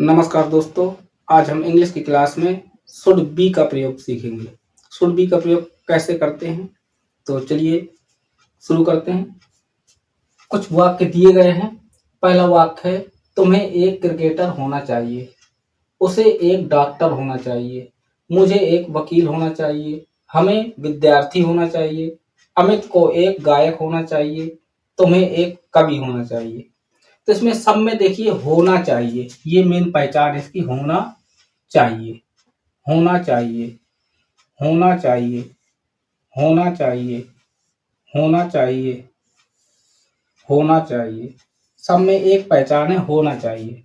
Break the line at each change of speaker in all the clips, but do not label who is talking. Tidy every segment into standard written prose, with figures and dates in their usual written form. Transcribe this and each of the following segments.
नमस्कार दोस्तों, आज हम इंग्लिश की क्लास में शुड बी का प्रयोग सीखेंगे। शुड बी का प्रयोग कैसे करते हैं, तो चलिए शुरू करते हैं। कुछ वाक्य दिए गए हैं। पहला वाक्य है, तुम्हें एक क्रिकेटर होना चाहिए, उसे एक डॉक्टर होना चाहिए, मुझे एक वकील होना चाहिए, हमें विद्यार्थी होना चाहिए, अमित को एक गायक होना चाहिए, तुम्हें एक कवि होना चाहिए। तो इसमें सब में देखिए होना चाहिए, ये मेन पहचान है इसकी, होना चाहिए, होना चाहिए, होना चाहिए, होना चाहिए, होना चाहिए, होना चाहिए। सब में एक पहचान है, होना चाहिए।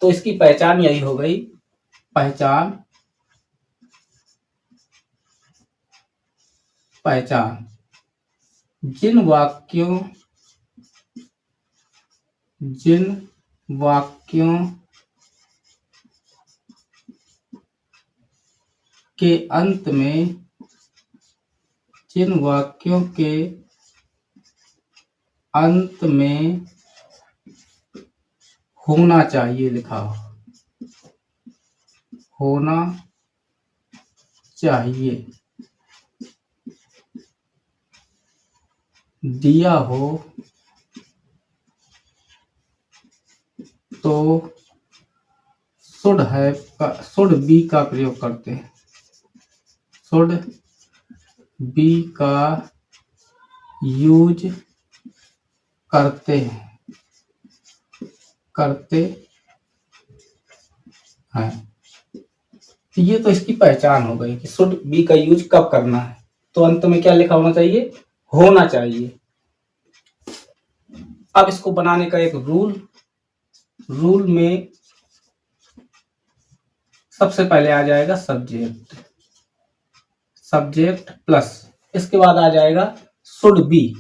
तो इसकी पहचान यही हो गई। पहचान पहचान जिन वाक्यों के अंत में जिन वाक्यों के अंत में होना चाहिए लिखा हो, होना चाहिए, दिया हो तो शुड बी का प्रयोग करते हैं। शुड बी का यूज करते हैं। ये तो इसकी पहचान हो गई कि शुड बी का यूज कब करना है। तो अंत में क्या लिखा होना चाहिए, होना चाहिए। अब इसको बनाने का एक रूल में सबसे पहले आ जाएगा सब्जेक्ट प्लस, इसके बाद आ जाएगा शुड बी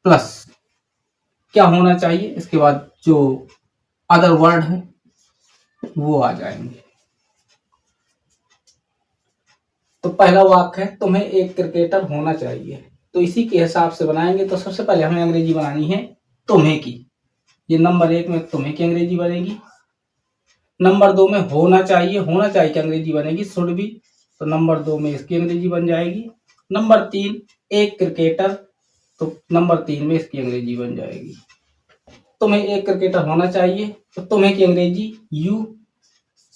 प्लस क्या होना चाहिए, इसके बाद जो अदर वर्ड है वो आ जाएंगे। तो पहला वाक्य है, तुम्हें एक क्रिकेटर होना चाहिए। तो इसी के हिसाब से बनाएंगे। तो सबसे पहले हमें अंग्रेजी बनानी है तुम्हें की। ये नंबर 1 में तुम्हें की अंग्रेजी बनेगी। नंबर 2 में होना चाहिए की अंग्रेजी बनेगी शुड बी। तो नंबर 2 में इसकी अंग्रेजी बन जाएगी। नंबर 3 एक क्रिकेटर, तो नंबर 3 में इसकी अंग्रेजी बन जाएगी। तुम्हें एक क्रिकेटर होना चाहिए, तो तुम्हें की अंग्रेजी यू,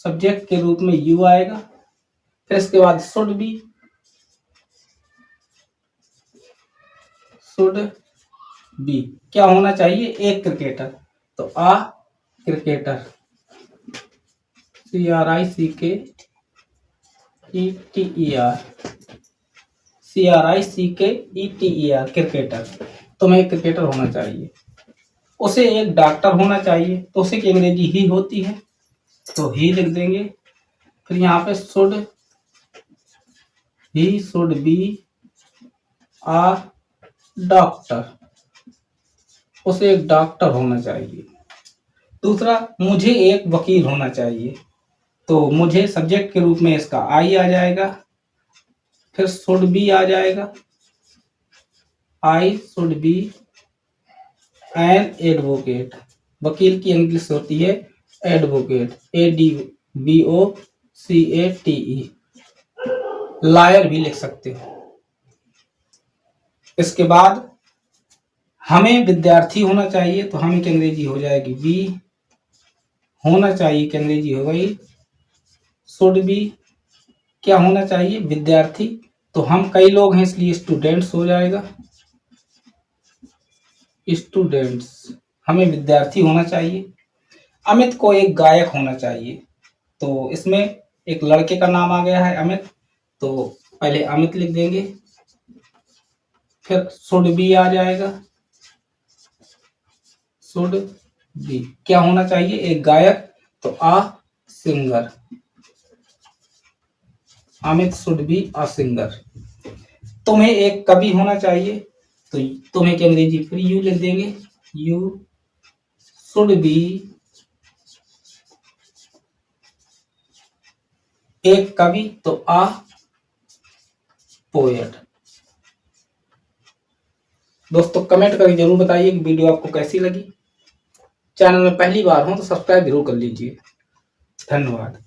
सब्जेक्ट के रूप में यू आएगा। फिर इसके बाद शुड बी क्या होना चाहिए, एक क्रिकेटर, तो आ क्रिकेटर, CRICKETER क्रिकेटर, तुम्हें एक क्रिकेटर होना चाहिए। उसे एक डॉक्टर होना चाहिए, तो उसे की अंग्रेजी ही होती है, तो ही लिख देंगे। फिर यहाँ पे शुड बी आ डॉक्टर, उसे एक डॉक्टर होना चाहिए। दूसरा, मुझे एक वकील होना चाहिए, तो मुझे सब्जेक्ट के रूप में इसका आई आ जाएगा। फिर शुड बी आ जाएगा, I should be an advocate, वकील की इंग्लिश होती है एडवोकेट, ADVOCATE, लॉयर भी लिख सकते हो। इसके बाद हमें विद्यार्थी होना चाहिए, तो हमें की अंग्रेजी हो जाएगी बी, होना चाहिए की अंग्रेजी हो गई शुड बी, क्या होना चाहिए विद्यार्थी, तो हम कई लोग हैं इसलिए स्टूडेंट्स हो जाएगा, स्टूडेंट्स, हमें विद्यार्थी होना चाहिए। अमित को एक गायक होना चाहिए, तो इसमें एक लड़के का नाम आ गया है अमित, तो पहले अमित लिख देंगे। फिर शुड बी आ जाएगा, शुड बी क्या होना चाहिए, एक गायक, तो a singer, Amit should be a singer. तुम्हें एक कवि होना चाहिए, तो तुम्हें की अंग्रेजी फिर यू लिख देंगे, यू शुड बी एक कवि, तो आ पोएट, दोस्तों कमेंट करके जरूर बताइए कि वीडियो आपको कैसी लगी। चैनल में पहली बार हो तो सब्सक्राइब जरूर कर लीजिए। धन्यवाद।